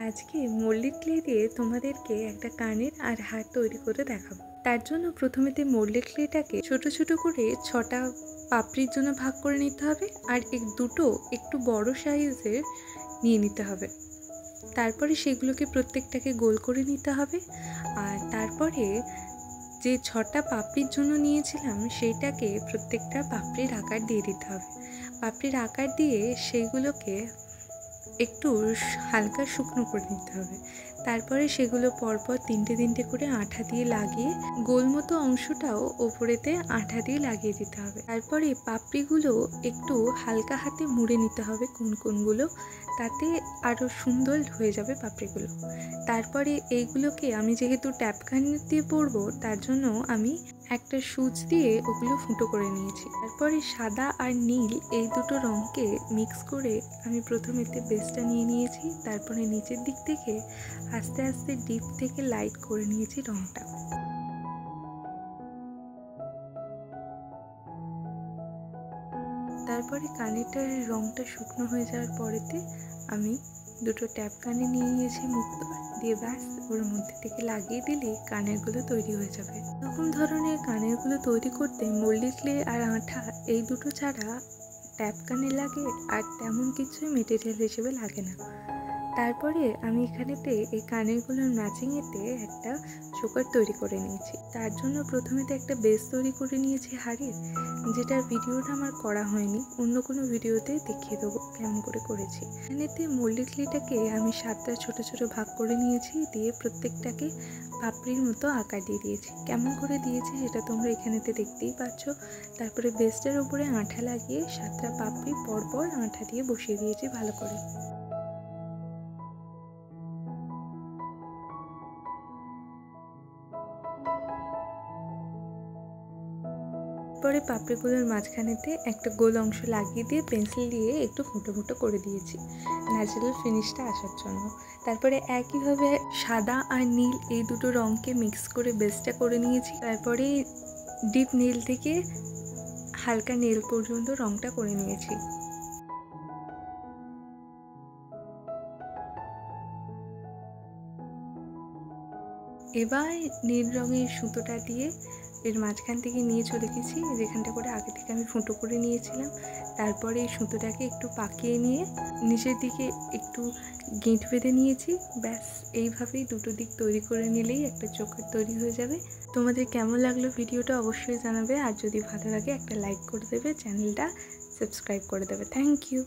আজকে মল্লিক ক্লে দিয়ে তোমাদেরকে একটা কানের আর হার তৈরি করে দেখাবো। তার জন্য প্রথমেতে মল্লিক ক্লেটাকে ছোট ছোট করে 6টা পাপড়ির জন্য ভাগ করে নিতে হবে, আর দুটো একটু বড় সাইজের নিয়ে নিতে হবে। তারপরে সেগুলোকে প্রত্যেকটাকে গোল করে নিতে হবে, আর তারপরে যে 6টা পাপড়ির জন্য নিয়েছিলাম সেইটাকে প্রত্যেকটা পাপড়ির আকার দিয়ে দিতে হবে। পাপড়ির আকার দিয়ে সেইগুলোকে একটু হালকা শুকনো করে নিতে হবে। তারপরে সেগুলো পরপর তিনটে তিনটে করে আঠা দিয়ে লাগিয়ে গোল মতো অংশটাও ওপরেতে আঠা দিয়ে লাগিয়ে দিতে হবে। তারপরে পাপড়িগুলো একটু হালকা হাতে মুড়ে নিতে হবে কোনগুলো, তাতে আরও সুন্দর হয়ে যাবে পাপড়িগুলো। তারপরে এইগুলোকে আমি যেহেতু ট্যাপ কানের দিয়ে পরবো, তার জন্য আমি একটা সুচ দিয়ে ওগুলো ফুটো করে নিয়েছি। তারপরে সাদা আর নীল এই দুটো রঙকে মিক্স করে আমি প্রথমেতে বেসটা নিয়ে নিয়েছি। তারপরে নিচের দিক থেকে আস্তে আস্তে ডিপ থেকে লাইট করে নিয়েছি রঙটা। তারপরে কানেরটার রঙটা শুকনো হয়ে যাওয়ার পরেতে আমি দুটো ট্যাপ কানে নিয়ে নিয়েছি মুক্ত দিয়ে, ব্যাস ওর মধ্যে থেকে লাগিয়ে দিলেই কানেরগুলো তৈরি হয়ে যাবে। এরকম ধরনের কানেরগুলো তৈরি করতে মল্লিক ক্লে আর আঠা এই দুটো ছাড়া ট্যাপ কানে লাগে আর তেমন কিছুই মেটেরিয়াল হিসেবে লাগে না। তারপরে আমি এখানেতে এই কানেরগুলোর ম্যাচিংয়েতে একটা চোকার তৈরি করে নিয়েছি। তার জন্য প্রথমেতে একটা বেস তৈরি করে নিয়েছি হাড়ির, যেটার ভিডিওটা আমার করা হয়নি, অন্য কোনো ভিডিওতে দেখিয়ে দেবো কেমন করে করেছি। এখানেতে মল্লিক ক্লেটাকে আমি 7টা ছোট ছোট ভাগ করে নিয়েছি, দিয়ে প্রত্যেকটাকে পাপড়ির মতো আকার দিয়ে দিয়েছি। কেমন করে দিয়েছি সেটা তোমরা এখানেতে দেখতেই পাচ্ছ। তারপরে বেসটার উপরে আঠা লাগিয়ে 7টা পাপড়ি পরপর আঠা দিয়ে বসিয়ে দিয়েছি ভালো করে। পরে পাপড়িগুলোর মাঝখানেতে একটা গোল অংশ লাগিয়ে দিয়ে পেন্সিল দিয়ে একটু ফুটো ফুটো করে দিয়েছি ন্যাচারাল ফিনিশটা আসার জন্য। তারপরে একইভাবে সাদা আর নীল এই দুটো রঙকে মিক্স করে বেসটা করে নিয়েছি। তারপরে ডিপ নীল থেকে হালকা নীল পর্যন্ত রঙটা করে নিয়েছি। এবার নীল রঙের সুতোটা দিয়ে এর মাঝখান থেকে নিয়ে চলে গেছি, যেখানটা করে আগে থেকে আমি ফুটো করে নিয়েছিলাম। তারপরে এই সুতোটাকে একটু পাকিয়ে নিয়ে নিচের দিকে একটু গিঁট বেঁধে নিয়েছি। ব্যাস এইভাবেই দুটো দিক তৈরি করে নিলেই একটা চোকার তৈরি হয়ে যাবে। তোমাদের কেমন লাগলো ভিডিওটা অবশ্যই জানাবে, আর যদি ভালো লাগে একটা লাইক করে দেবে, চ্যানেলটা সাবস্ক্রাইব করে দেবে। Thank you.